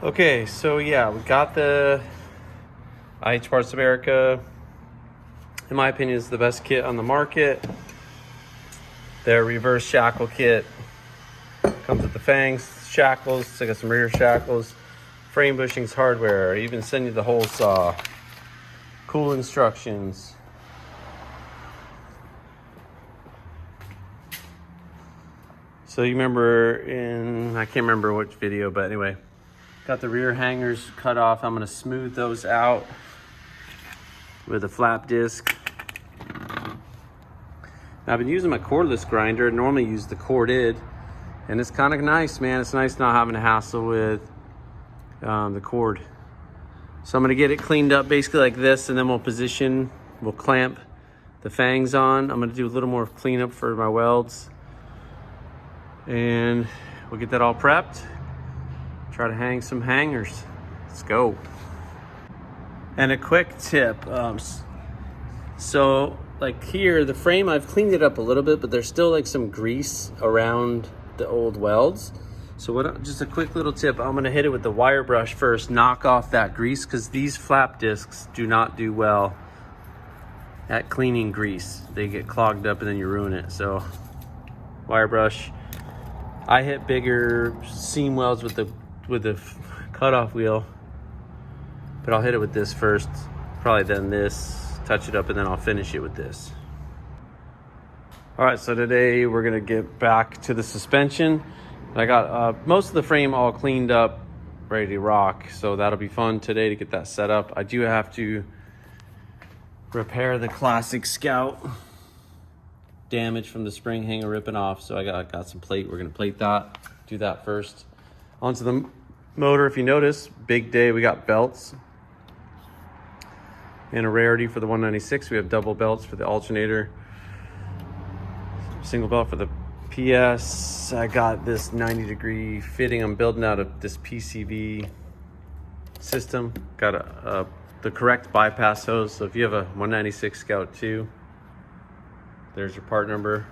Okay, so yeah, we got the IH Parts America. In my opinion, is the best kit on the market. Their reverse shackle kit comes with the fangs, shackles. I got some rear shackles, frame bushings, hardware. I even send you the hole saw. Cool instructions. So you remember I can't remember which video, but anyway, got the rear hangers cut off. I'm gonna smooth those out with a flap disc. Now, I've been using my cordless grinder. I normally use the corded, and it's kind of nice, man. It's nice not having to hassle with the cord. So I'm gonna get it cleaned up basically like this, and then we'll clamp the fangs on. I'm gonna do a little more cleanup for my welds, and we'll get that all prepped. Try to hang some hangers. Let's go. And a quick tip. So like here, the frame, I've cleaned it up a little bit, but there's still like some grease around the old welds. So just a quick little tip, I'm gonna hit it with the wire brush first, knock off that grease, because these flap discs do not do well at cleaning grease. They get clogged up and then you ruin it. So wire brush. I hit bigger seam welds with the cutoff wheel, but I'll hit it with this first, probably then this, touch it up, and then I'll finish it with this. All right, so today we're gonna get back to the suspension. I got most of the frame all cleaned up, ready to rock, so that'll be fun today to get that set up. I do have to repair the classic Scout damage from the spring hanger ripping off, so I got some plate. We're gonna plate that, do that first. Onto the motor. If you notice, big day, we got belts. And a rarity for the 196, we have double belts for the alternator, single belt for the PS. I got this 90-degree fitting. I'm building out of this PCV system. Got the correct bypass hose. So if you have a 196 Scout 2, there's your part number.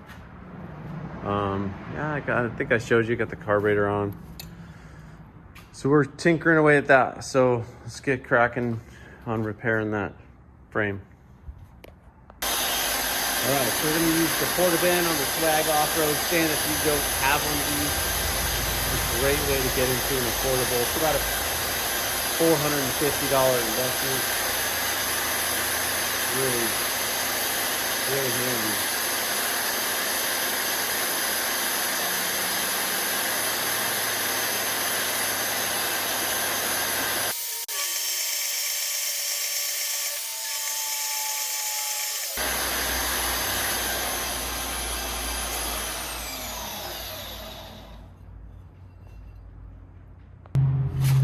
Yeah, I think I showed you. Got the carburetor on. So we're tinkering away at that. So let's get cracking on repairing that frame. All right, so we're gonna use the porta band on the Swag off-road stand. If you don't have one of these, it's a great way to get into an affordable. It's about a $450 investment. Really, really handy.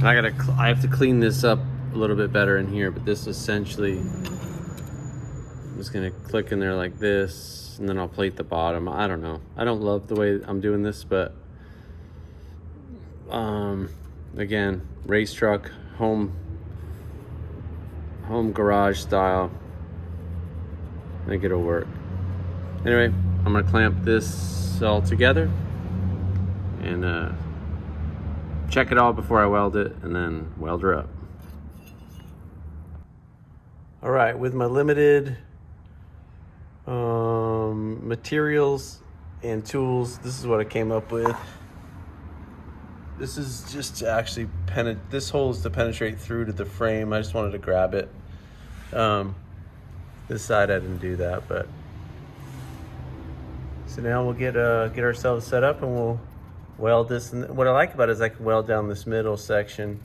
And I have to clean this up a little bit better in here, but this essentially, I'm just gonna click in there like this, and then I'll plate the bottom. I don't know. I don't love the way I'm doing this, but again, race truck, home garage style. I think it'll work. Anyway, I'm gonna clamp this all together and check it all before I weld it, and then weld her up. All right, with my limited materials and tools, this is what I came up with. This is just to actually this hole is to penetrate through to the frame. I just wanted to grab it. This side I didn't do that, but so now we'll get ourselves set up and we'll weld this. And what I like about it is I can weld down this middle section.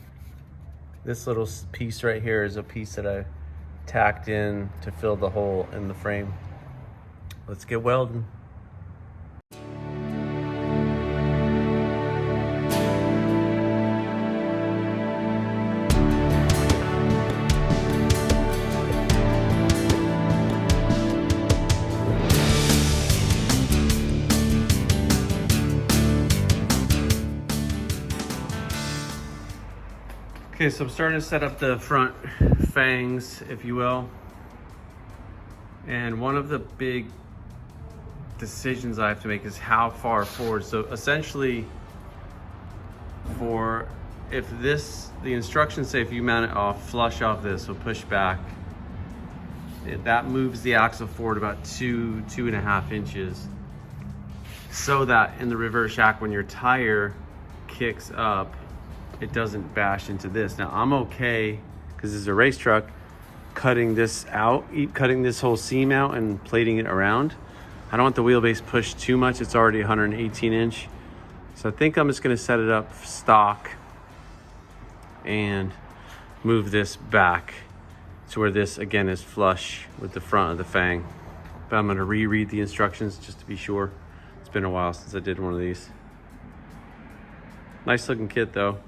This little piece right here is a piece that I tacked in to fill the hole in the frame. Let's get welding. Okay, so I'm starting to set up the front fangs, if you will. And one of the big decisions I have to make is how far forward. So essentially, for if the instructions say if you mount it off, flush off this, so push back, that moves the axle forward about 2.5 inches, so that in the reverse shack, when your tire kicks up, it doesn't bash into this. Now I'm okay, because this is a race truck, cutting this out, cutting this whole seam out and plating it around. I don't want the wheelbase pushed too much. It's already 118 inch. So I think I'm just gonna set it up stock and move this back to where this again is flush with the front of the fang. But I'm gonna reread the instructions just to be sure. It's been a while since I did one of these. Nice looking kit though.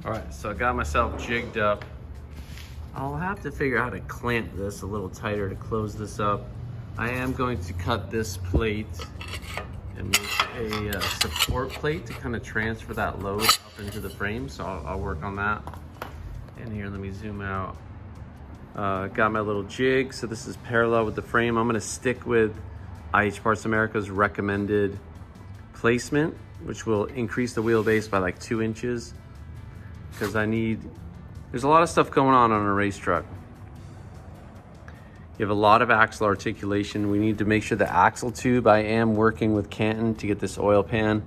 All right, so I got myself jigged up. I'll have to figure out how to clamp this a little tighter to close this up. I am going to cut this plate and make a support plate to kind of transfer that load up into the frame. So I'll work on that. And here, let me zoom out. Got my little jig. So this is parallel with the frame. I'm gonna stick with IH Parts America's recommended placement, which will increase the wheelbase by like 2 inches. Because there's a lot of stuff going on a race truck. You have a lot of axle articulation. We need to make sure the axle tube, I am working with Canton to get this oil pan,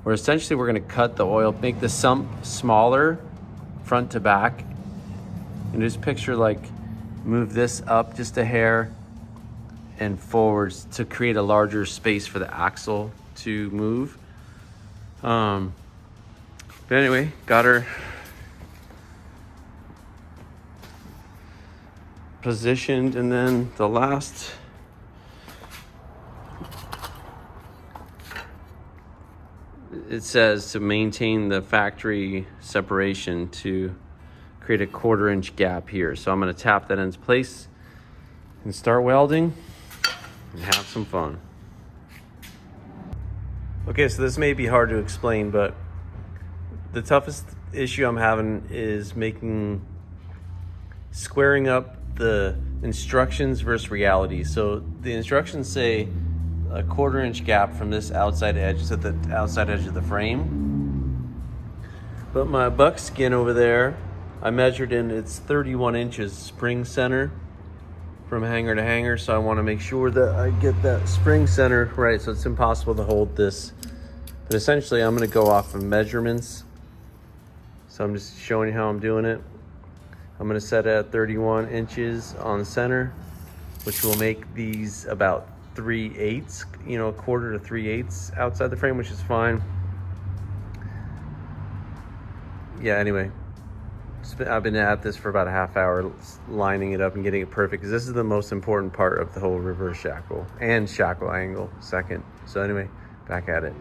where essentially we're gonna cut the oil, make the sump smaller front to back. And just picture like, move this up just a hair and forwards to create a larger space for the axle to move. But anyway, got her positioned, and then the last it says to maintain the factory separation to create a 1/4 inch gap here. So I'm going to tap that into place and start welding and have some fun. Okay, so this may be hard to explain, but the toughest issue I'm having is squaring up the instructions versus reality. So the instructions say a 1/4 inch gap from this outside edge to the outside edge of the frame. But my buckskin over there, I measured in, it's 31 inches spring center from hanger to hanger. So I want to make sure that I get that spring center right. So it's impossible to hold this. But essentially I'm going to go off of measurements. So I'm just showing you how I'm doing it. I'm gonna set it at 31 inches on the center, which will make these about 3/8, you know, 1/4 to 3/8 outside the frame, which is fine. Yeah, anyway, I've been at this for about a half hour, lining it up and getting it perfect, because this is the most important part of the whole reverse shackle and shackle angle second. So anyway, back at it.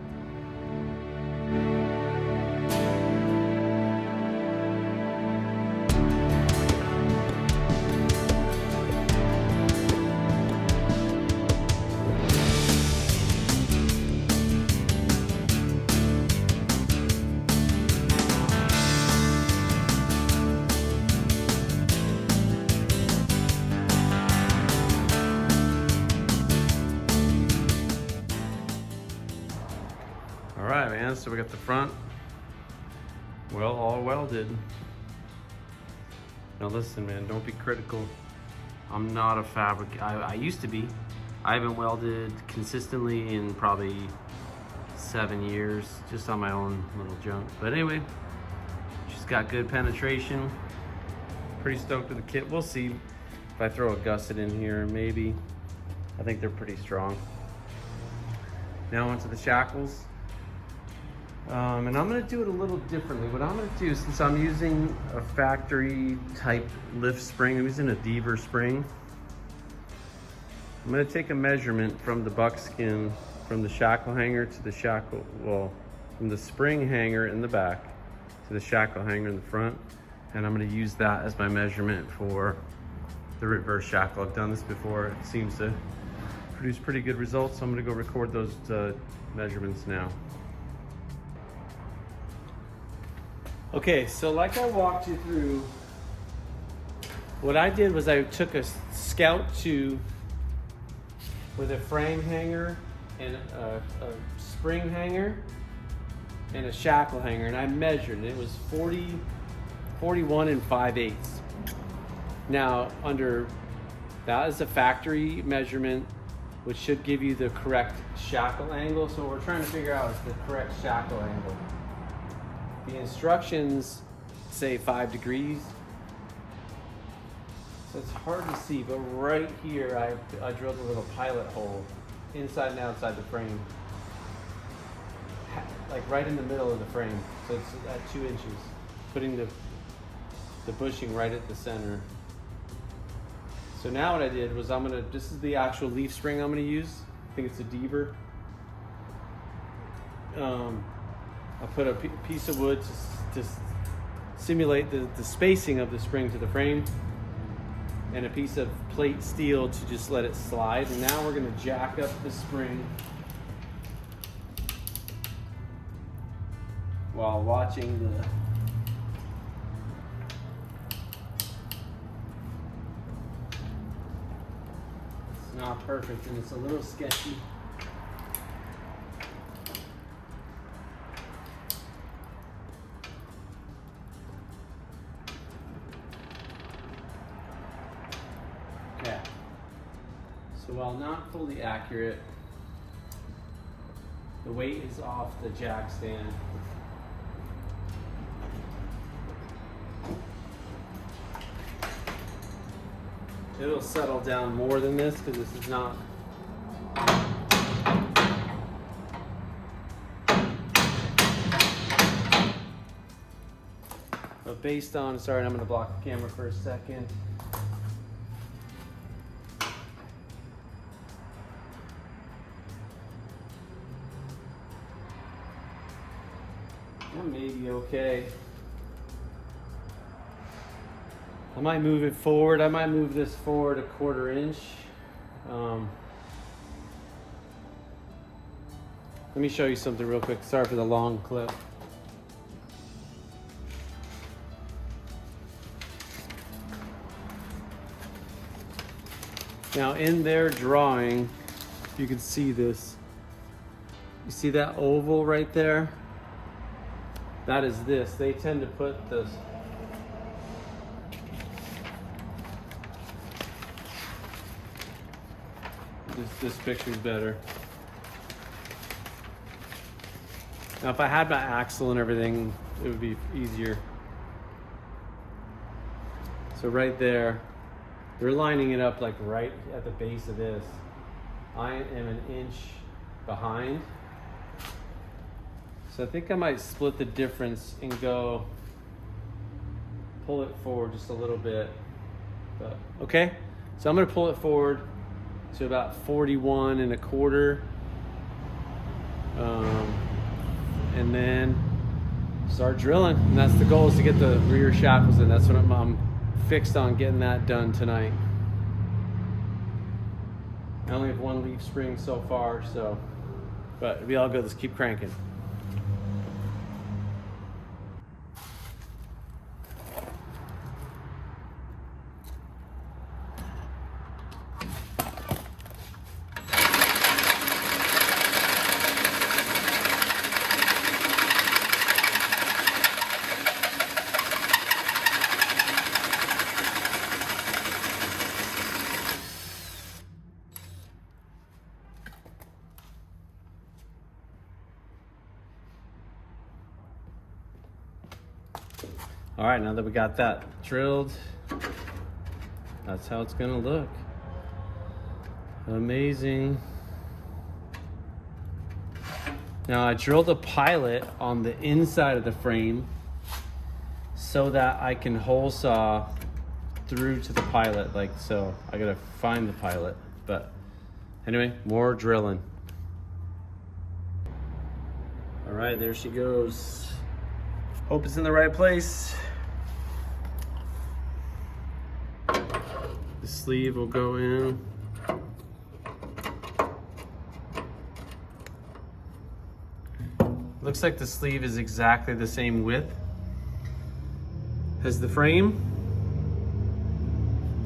All right, man, so we got the front, well, all welded. Now listen, man, don't be critical. I'm not a fabricator. I used to be. I haven't welded consistently in probably 7 years, just on my own little junk. But anyway, she's got good penetration. Pretty stoked with the kit. We'll see if I throw a gusset in here, maybe. I think they're pretty strong. Now onto the shackles. And I'm gonna do it a little differently. What I'm gonna do, since I'm using a factory type lift spring, I'm using a Deaver spring. I'm gonna take a measurement from the buckskin, from the shackle hanger to the shackle, well, from the spring hanger in the back to the shackle hanger in the front. And I'm gonna use that as my measurement for the reverse shackle. I've done this before. It seems to produce pretty good results. So I'm gonna go record those measurements now. Okay, so like I walked you through, what I did was I took a Scout 2 with a frame hanger and a spring hanger, and a shackle hanger, and I measured, and it was 41 and 5/8. Now, that is a factory measurement, which should give you the correct shackle angle. So what we're trying to figure out is the correct shackle angle. The instructions say 5 degrees. So it's hard to see, but right here, I drilled a little pilot hole inside and outside the frame. Like right in the middle of the frame. So it's at 2 inches. Putting the bushing right at the center. So now what I did was this is the actual leaf spring I'm gonna use. I think it's a Deaver. I put a piece of wood to simulate the spacing of the spring to the frame, and a piece of plate steel to just let it slide. And now we're gonna jack up the spring while watching the not perfect, and it's a little sketchy. Okay. So while not fully accurate, the weight is off the jack stand. It'll settle down more than this because this is not. But based on, sorry, I'm going to block the camera for a second. That may be okay. I might move it forward. I might move this forward 1/4 inch. Let me show you something real quick. Sorry for the long clip. Now in their drawing, you can see this. You see that oval right there? That is this. They tend to put this. This picture's better. Now if I had my axle and everything, it would be easier. So right there, they're lining it up like right at the base of this. I am 1 inch behind. So I think I might split the difference and pull it forward just a little bit. But, okay, so I'm gonna pull it forward to about 41 1/4, and then start drilling. And that's the goal, is to get the rear shackles in. That's what I'm fixed on, getting that done tonight. I only have 1 leaf spring so far, but it'll be all good. Let's keep cranking. All right, now that we got that drilled, that's how it's gonna look. Amazing. Now I drilled a pilot on the inside of the frame so that I can hole saw through to the pilot, like so. I gotta find the pilot, but anyway, more drilling. All right, there she goes. Hope it's in the right place. The sleeve will go in. Looks like the sleeve is exactly the same width as the frame.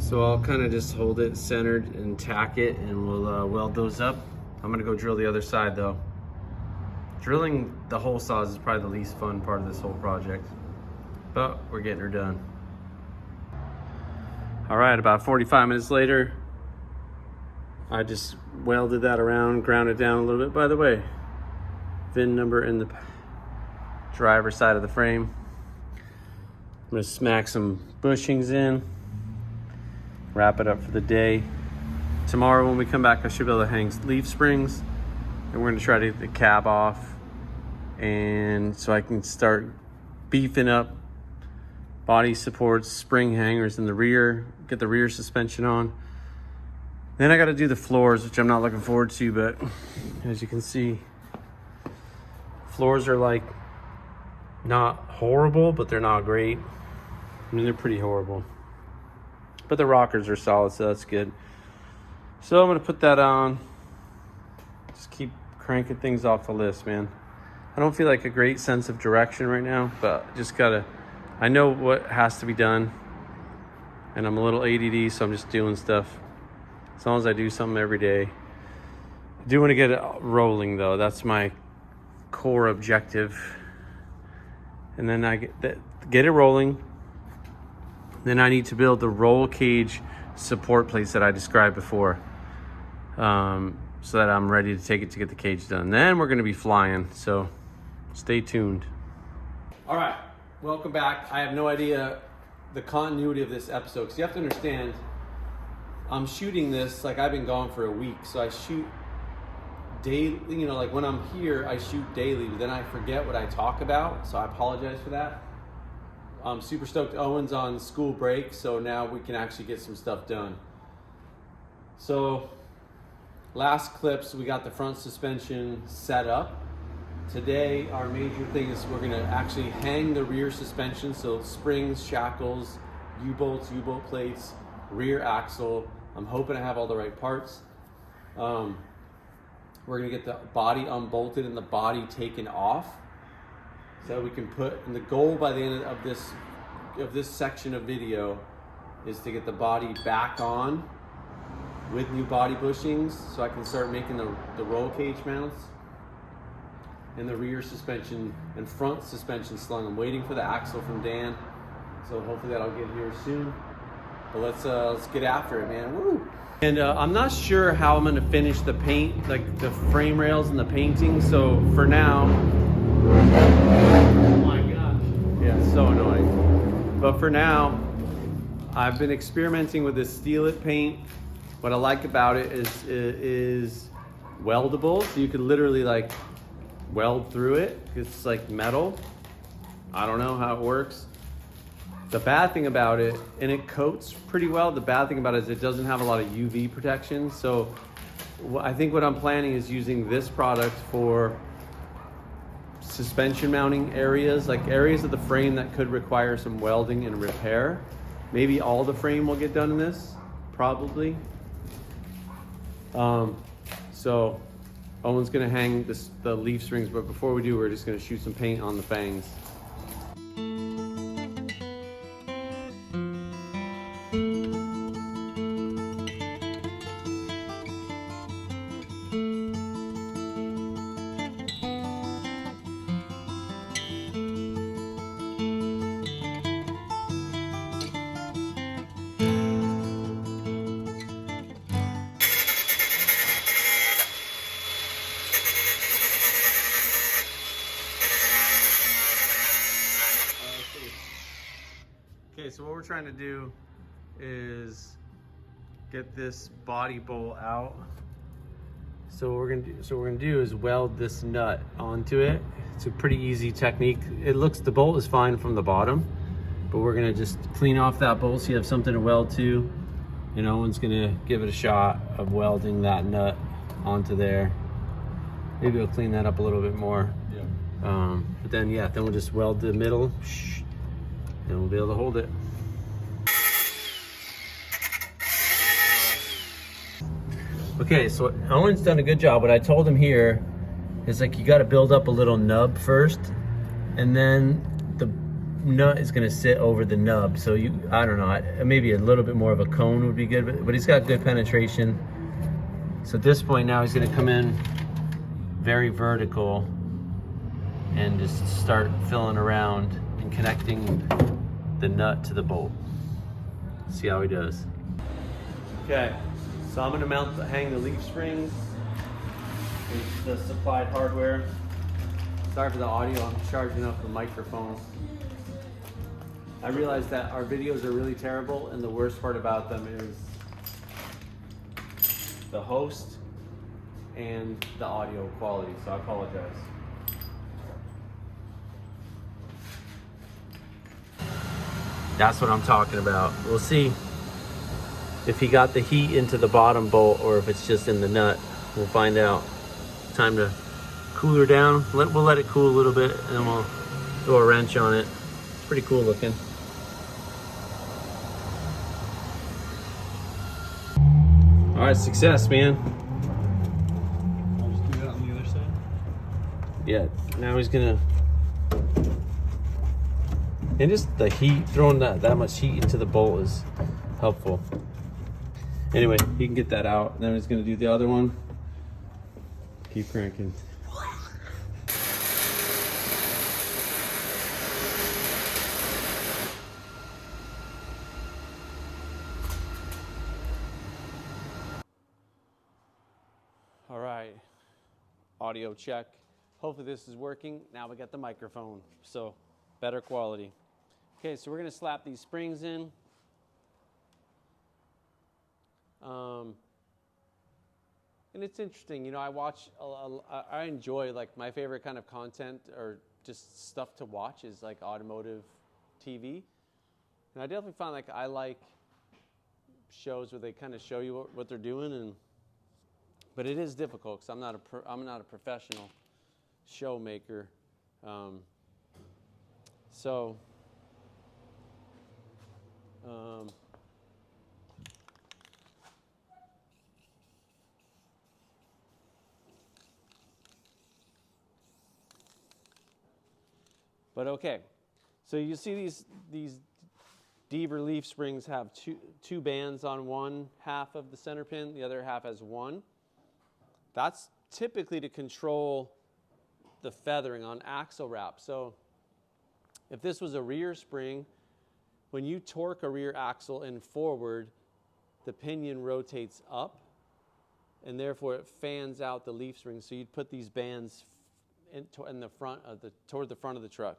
So I'll kind of just hold it centered and tack it, and we'll weld those up. I'm gonna go drill the other side though. Drilling the hole saws is probably the least fun part of this whole project, but we're getting her done. All right, about 45 minutes later, I just welded that around, ground it down a little bit. By the way, VIN number in the driver's side of the frame. I'm gonna smack some bushings in, wrap it up for the day. Tomorrow when we come back, I should be able to hang leaf springs, and we're gonna try to get the cab off, and so I can start beefing up body supports, spring hangers in the rear, get the rear suspension on. Then I gotta do the floors, which I'm not looking forward to, but as you can see, floors are like not horrible, but they're not great. I mean, they're pretty horrible, but the rockers are solid, so that's good. So I'm gonna put that on, just keep cranking things off the list, man. I don't feel like a great sense of direction right now, but just gotta, I know what has to be done, and I'm a little ADD, so I'm just doing stuff. As long as I do something every day. I do want to get it rolling though. That's my core objective. And then I get it rolling. Then I need to build the roll cage support plates that I described before, so that I'm ready to take it to get the cage done. Then we're going to be flying, so stay tuned. All right, welcome back. I have no idea the continuity of this episode, because you have to understand, I'm shooting this like I've been gone for a week, so I shoot daily. You know, like when I'm here, I shoot daily, but then I forget what I talk about, so I apologize for that. I'm super stoked Owen's on school break, so now we can actually get some stuff done. So last clips, we got the front suspension set up. Today, our major thing is we're gonna actually hang the rear suspension, so springs, shackles, U-bolts, U-bolt plates, rear axle. I'm hoping I have all the right parts. We're gonna get the body unbolted and the body taken off, so we can put, and the goal by the end of this section of video is to get the body back on with new body bushings, so I can start making the roll cage mounts and the rear suspension and front suspension slung. I'm waiting for the axle from Dan, so hopefully that'll get here soon. But let's get after it, man. Woo! And I'm not sure how I'm gonna finish the paint, like the frame rails and the painting. So for now, oh my gosh, yeah, it's so annoying. But for now, I've been experimenting with this Steel It paint. What I like about it is weldable, so you could literally like weld through it. It's like metal. I don't know how it works. The bad thing about it, and it coats pretty well, the bad thing about it is it doesn't have a lot of UV protection. So I think what I'm planning is using this product for suspension mounting areas, like areas of the frame that could require some welding and repair. Maybe all the frame will get done in this, probably. So Owen's gonna hang the leaf springs, but before we do, we're just gonna shoot some paint on the fangs. Okay, so what we're trying to do is get this body bolt out. So what we're gonna do is weld this nut onto it. It's a pretty easy technique. The bolt is fine from the bottom, but we're gonna just clean off that bolt so you have something to weld to. And Owen's gonna give it a shot of welding that nut onto there. Maybe we'll clean that up a little bit more. Yeah. But then we'll just weld the middle. And we'll be able to hold it. Okay, so Owen's done a good job. What I told him here is like you got to build up a little nub first, and then the nut is going to sit over the nub. So I don't know, maybe a little bit more of a cone would be good, but he's got good penetration. So at this point now he's going to come in very vertical and just start filling around and connecting the nut to the bolt. See how he does. Okay, so I'm gonna hang the leaf springs with the supplied hardware. Sorry for the audio, I'm charging up the microphone. I realize that our videos are really terrible, and the worst part about them is the host and the audio quality, so I apologize. That's what I'm talking about. We'll see if he got the heat into the bottom bolt or if it's just in the nut. We'll find out. Time to cool her down. We'll let it cool a little bit, and then we'll throw a wrench on it. It's pretty cool looking. All right, success, man. I'll just do that on the other side. Yeah, now he's gonna, and just the heat, throwing that much heat into the bolt is helpful. Anyway, he can get that out, and then he's gonna do the other one. Keep cranking. All right, audio check. Hopefully this is working. Now we got the microphone, so better quality. Okay, so we're gonna slap these springs in. And it's interesting, you know, I enjoy, like, my favorite kind of content or just stuff to watch is like automotive TV. And I definitely find like I like shows where they kind of show you what they're doing, but it is difficult because I'm not a professional showmaker. But okay, so you see these Deaver leaf springs have two bands on one half of the center pin, the other half has one. That's typically to control the feathering on axle wrap. So if this was a rear spring, when you torque a rear axle in forward, the pinion rotates up, and therefore it fans out the leaf spring. So you'd put these bands in the front of toward the front of the truck.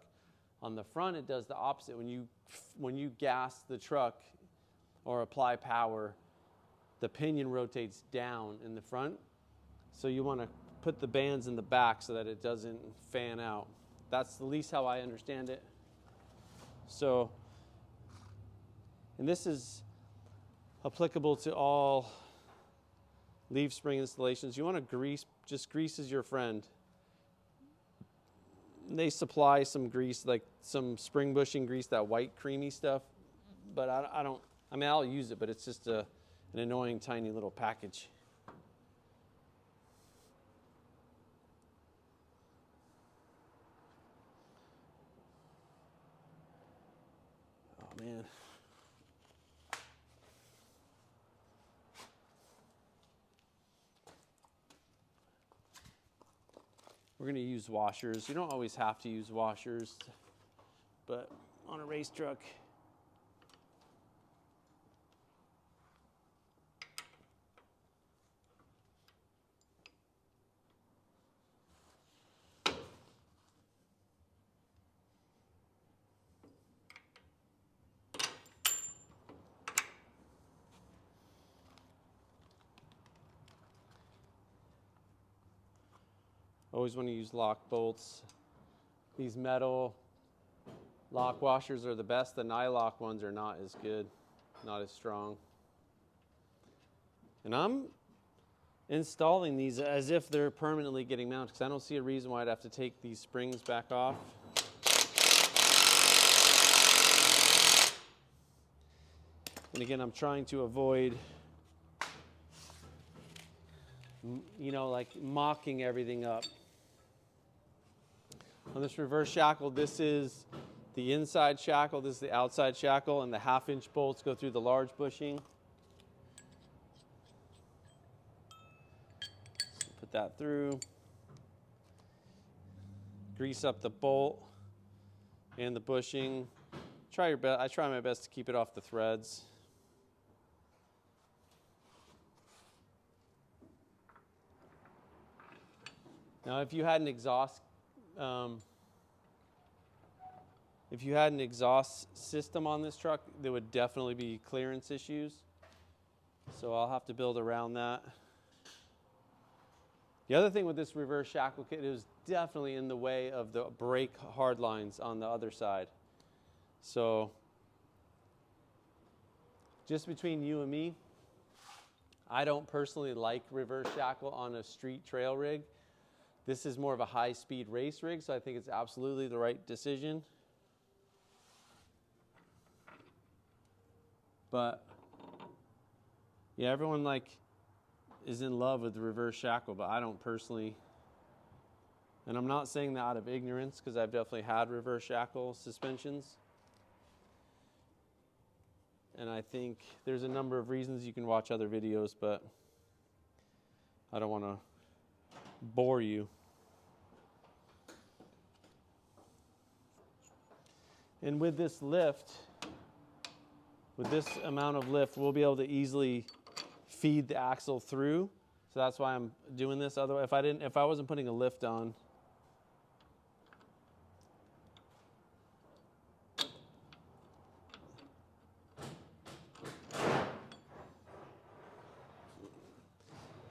On the front, it does the opposite. When you gas the truck or apply power, the pinion rotates down in the front. So you want to put the bands in the back so that it doesn't fan out. That's at least how I understand it. So, and this is applicable to all leaf spring installations. You want to grease, just grease is your friend. They supply some grease, like some spring bushing grease, that white creamy stuff, but I mean, I'll use it, but it's just an annoying tiny little package. Oh man. We're going to use washers. You don't always have to use washers, but on a race truck, always want to use lock bolts. These metal lock washers are the best. The nylock ones are not as good, not as strong. And I'm installing these as if they're permanently getting mounted, because I don't see a reason why I'd have to take these springs back off. And again, I'm trying to avoid, you know, like mocking everything up. On this reverse shackle, this is the inside shackle, this is the outside shackle, and the 1/2-inch bolts go through the large bushing. So put that through. grease up the bolt and the bushing. Try your best. I try my best to keep it off the threads. Now, if you had an exhaust system on this truck, there would definitely be clearance issues. So I'll have to build around that. The other thing with this reverse shackle kit, it was definitely in the way of the brake hard lines on the other side. So just between you and me, I don't personally like reverse shackle on a street trail rig. This is more of a high-speed race rig, so I think it's absolutely the right decision. But yeah, everyone is in love with the reverse shackle, but I don't personally. And I'm not saying that out of ignorance, because I've definitely had reverse shackle suspensions. And I think there's a number of reasons. You can watch other videos, but I don't want to bore you. And with this lift, with this amount of lift, we'll be able to easily feed the axle through. So that's why I'm doing this. Otherwise, if I wasn't putting a lift on,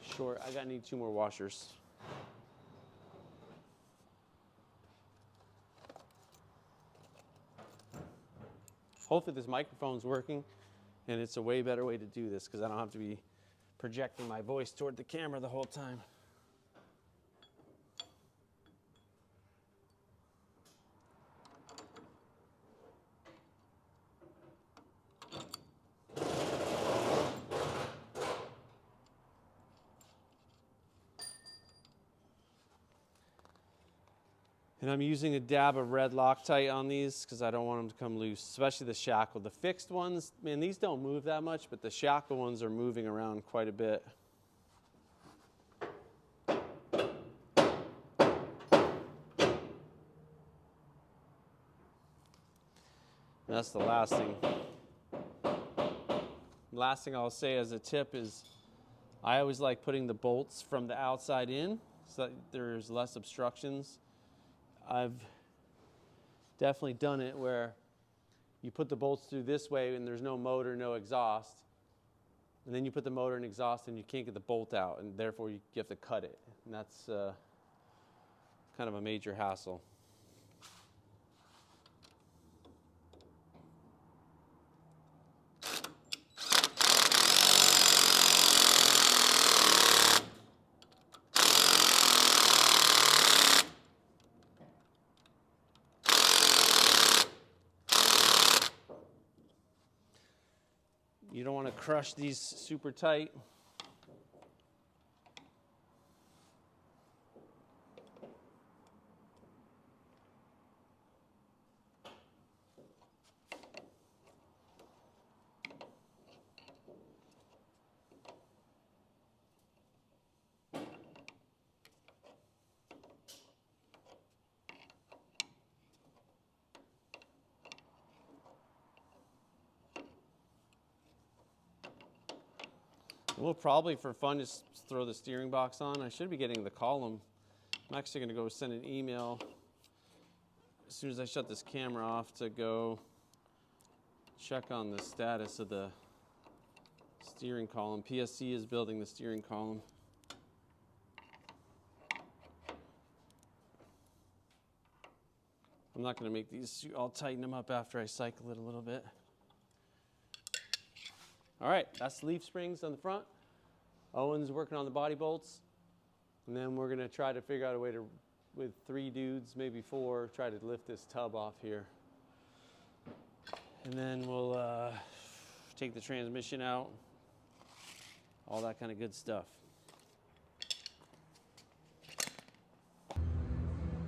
short, I need 2 more washers. Hopefully this microphone's working, and it's a way better way to do this because I don't have to be projecting my voice toward the camera the whole time. And I'm using a dab of red Loctite on these because I don't want them to come loose, especially the shackle. The fixed ones, man, these don't move that much, but the shackle ones are moving around quite a bit. And that's the last thing. Last thing I'll say as a tip is I always like putting the bolts from the outside in so that there's less obstructions. I've definitely done it where you put the bolts through this way and there's no motor, no exhaust. And then you put the motor and exhaust and you can't get the bolt out, and therefore you have to cut it. And that's kind of a major hassle. You don't want to crush these super tight. We'll probably, for fun, just throw the steering box on. I should be getting the column. I'm actually going to go send an email as soon as I shut this camera off to go check on the status of the steering column. PSC is building the steering column. I'm not going to make these, I'll tighten them up after I cycle it a little bit. All right, that's the leaf springs on the front. Owen's working on the body bolts. And then we're gonna try to figure out a way to, with 3 dudes, maybe 4, try to lift this tub off here. And then we'll take the transmission out, all that kind of good stuff.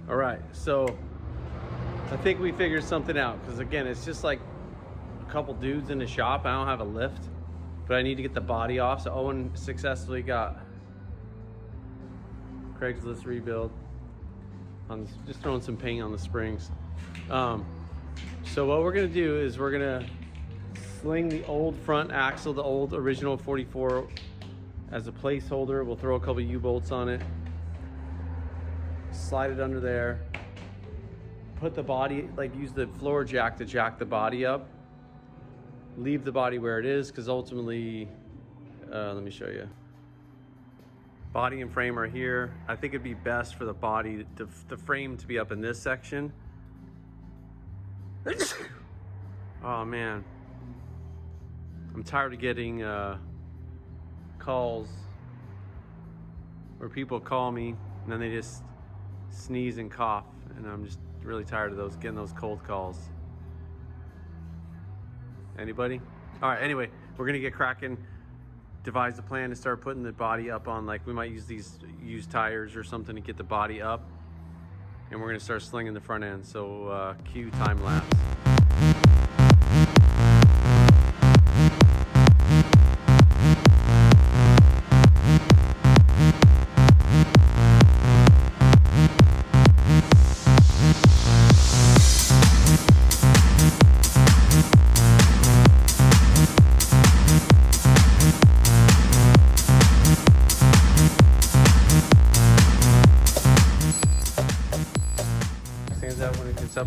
All right, so I think we figured something out, because again, it's just like a couple dudes in the shop. I don't have a lift, but I need to get the body off. So Owen successfully got Craigslist rebuild. just throwing some paint on the springs. So what we're gonna do is we're gonna sling the old front axle, the old original 44 as a placeholder. We'll throw a couple U-bolts on it, slide it under there, put the body, like use the floor jack to jack the body up, leave the body where it is, because ultimately, let me show you. Body and frame are here. I think it'd be best for the body, the frame to be up in this section. Oh man, I'm tired of getting calls where people call me and then they just sneeze and cough, and I'm just really tired of those, getting those cold calls. Anybody? All right, anyway, we're gonna get cracking, devise a plan to start putting the body up on, like we might use these used tires or something to get the body up, and we're gonna start slinging the front end. So cue time lapse.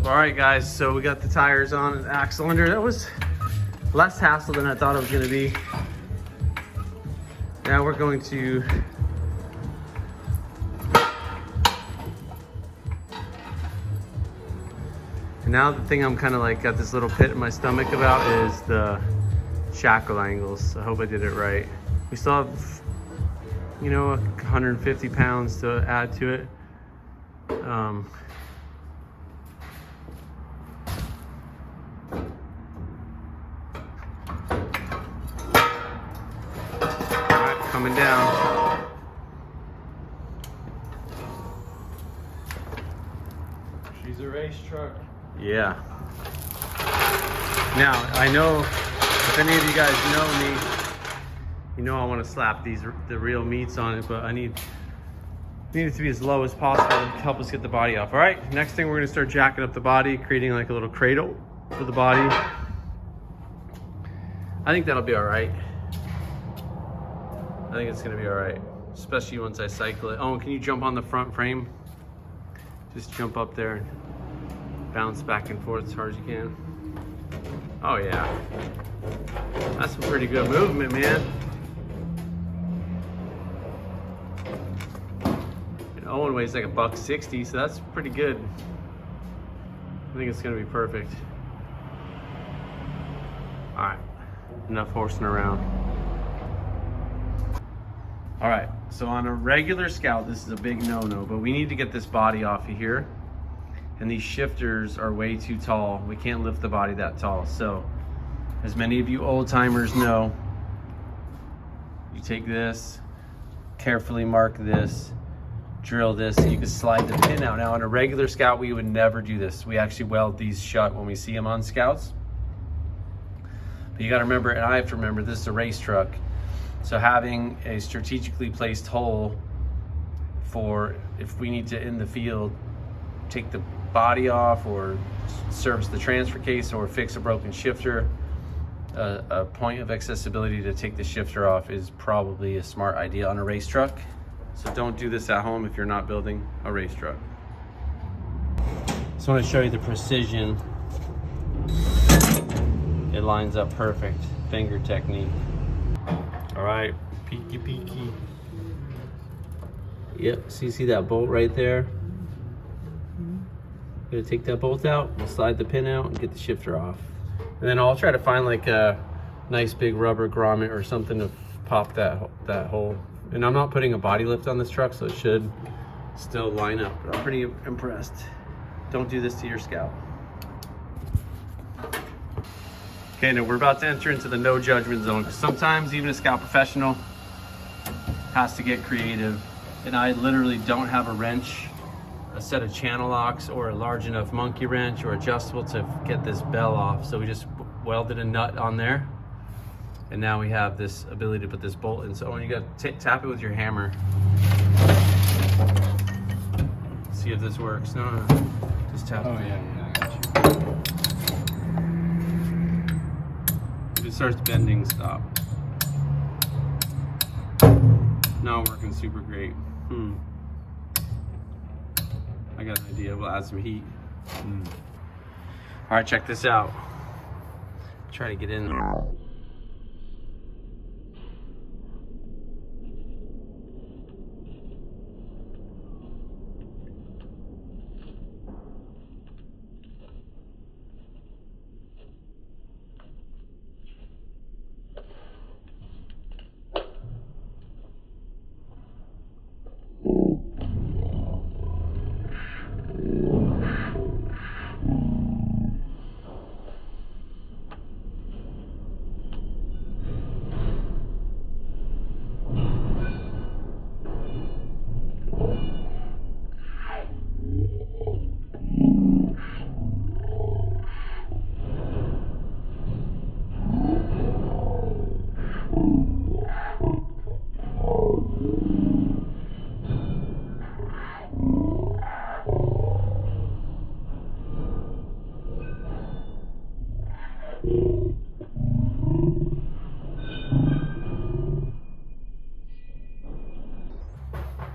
All right guys, so we got the tires on an axle under. That was less hassle than I thought it was gonna be. Now we're going to now the thing I'm kind of like got this little pit in my stomach about is the shackle angles. I hope I did it right. We still have, you know, 150 pounds to add to it. Coming down. She's a race truck. Yeah. Now, I know if any of you guys know me, you know I want to slap the real meats on it, but I need it to be as low as possible to help us get the body off. All right, next thing we're going to start jacking up the body, creating like a little cradle for the body. I think that'll be all right. I think it's gonna be all right, especially once I cycle it. Owen, can you jump on the front frame? Just jump up there and bounce back and forth as hard as you can. Oh yeah, that's some pretty good movement, man. And Owen weighs like $160, so that's pretty good. I think it's gonna be perfect. All right, enough horsing around. All right, so on a regular Scout, this is a big no-no, but we need to get this body off of here. And these shifters are way too tall. We can't lift the body that tall. So, as many of you old timers know, you take this, carefully mark this, drill this, so you can slide the pin out. Now on a regular Scout, we would never do this. We actually weld these shut when we see them on Scouts. But you gotta remember, and I have to remember, this is a race truck. So having a strategically placed hole for if we need to, in the field, take the body off or service the transfer case or fix a broken shifter, a point of accessibility to take the shifter off is probably a smart idea on a race truck. So don't do this at home if you're not building a race truck. Just want to show you the precision. It lines up perfect. Finger technique. All right, peeky peeky. Yep, so you see that bolt right there? Gonna take that bolt out, we'll slide the pin out and get the shifter off. And then I'll try to find like a nice big rubber grommet or something to pop that hole. And I'm not putting a body lift on this truck, so it should still line up, but I'm pretty impressed. Don't do this to your Scout. Okay, now we're about to enter into the no judgment zone, because sometimes even a Scout professional has to get creative. And I literally don't have a wrench, a set of channel locks, or a large enough monkey wrench or adjustable to get this bell off. So we just welded a nut on there. And now we have this ability to put this bolt in. So when you got tap it with your hammer. see if this works. No, no, just tap Oh it. yeah, I got you. If it starts bending, stop. Not working super great. I got an idea. We'll add some heat. All right, check this out. Try to get in.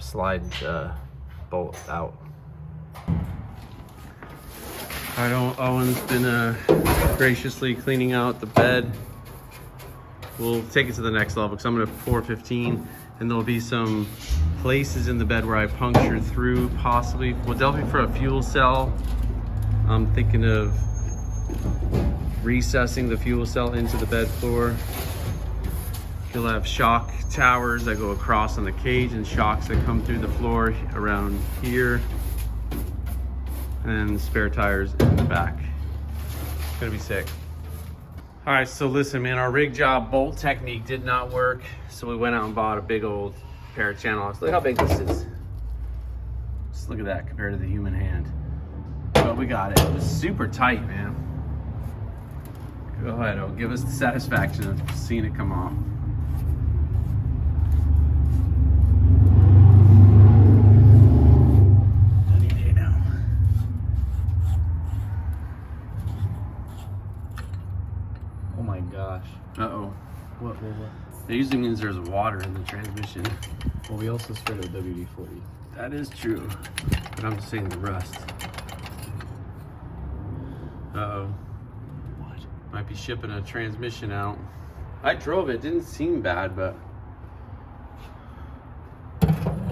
Slide the bolt out. All right, Owen's been graciously cleaning out the bed. We'll take it to the next level because I'm gonna 415, and there'll be some places in the bed where I punctured through, possibly. Well, definitely for a fuel cell. I'm thinking of recessing the fuel cell into the bed floor. You'll have shock towers that go across on the cage and shocks that come through the floor around here. And spare tires in the back. It's gonna be sick. All right, so listen, man, our rig job bolt technique did not work. So we went out and bought a big old pair of channel locks. Look how big this is. Just look at that compared to the human hand. But we got it. It was super tight, man. Go ahead, it'll give us the satisfaction of seeing it come off. Oh my gosh. Uh-oh. What? It usually means there's water in the transmission. Well, we also sprayed a WD-40. That is true. But I'm just saying the rust. Uh-oh. What? Might be shipping a transmission out. I drove it. Didn't seem bad, but...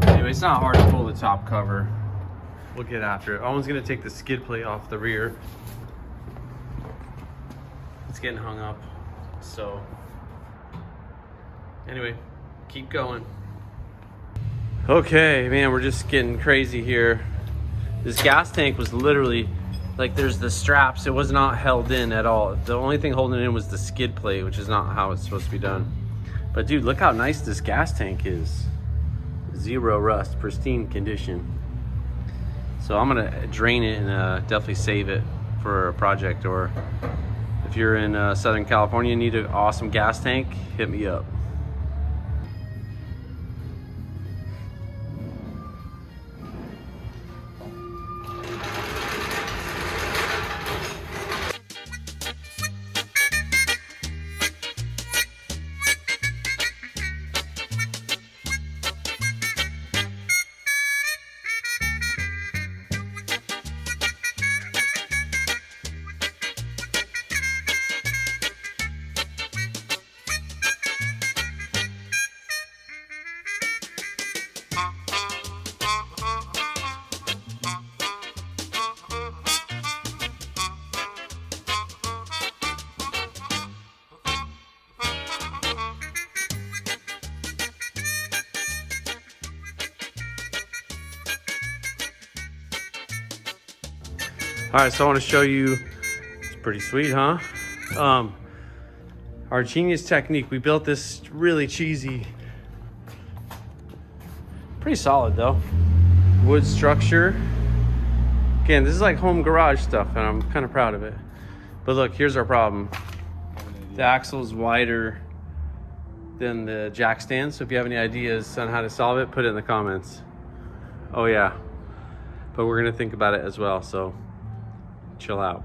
Anyway, it's not hard to pull the top cover. We'll get after it. Owen's gonna take the skid plate off the rear. It's getting hung up, so... Anyway, keep going. Okay, man, we're just getting crazy here. This gas tank was literally, like, there's the straps. It was not held in at all. The only thing holding it in was the skid plate, which is not how it's supposed to be done. But dude, look how nice this gas tank is. Zero rust, pristine condition. So I'm gonna drain it and definitely save it for a project, or if you're in Southern California and need an awesome gas tank, hit me up. All right, so I want to show you, it's pretty sweet, huh? Our genius technique. We built this really cheesy, pretty solid though, wood structure. Again, this is like home garage stuff and I'm kind of proud of it. But look, here's our problem. The axle is wider than the jack stand. So if you have any ideas on how to solve it, put it in the comments. Oh yeah. but we're gonna think about it as well, so chill out.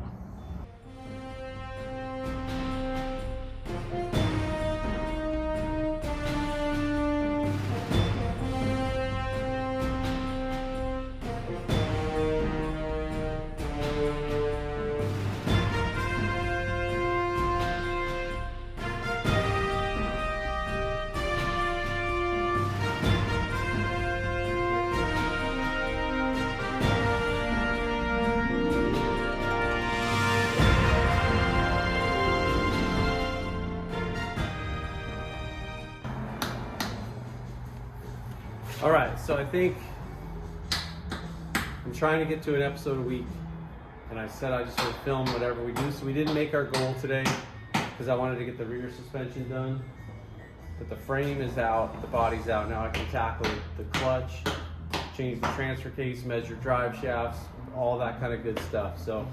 All right, so I think I'm trying to get to an episode a week, and I said I just want to film whatever we do. So we didn't make our goal today because I wanted to get the rear suspension done, but the frame is out, the body's out. Now I can tackle the clutch, change the transfer case, measure drive shafts, all that kind of good stuff. So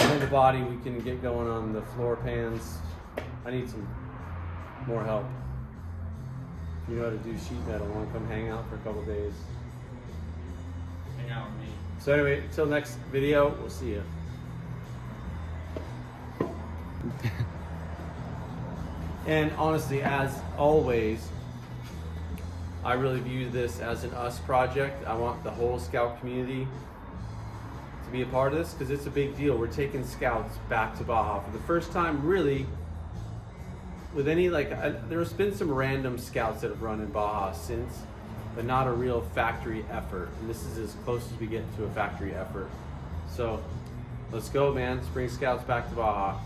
on the body, we can get going on the floor pans. I need some more help. You know how to do sheet metal. Want to come hang out for a couple days? Hang out with me. So anyway, until next video, we'll see you. And honestly, as always, I really view this as an us project. I want the whole scout community to be a part of this because it's a big deal. We're taking scouts back to Baja for the first time, really. With any, there's been some random scouts that have run in Baja since, but not a real factory effort. And this is as close as we get to a factory effort. So let's go, man. Let's bring scouts back to Baja.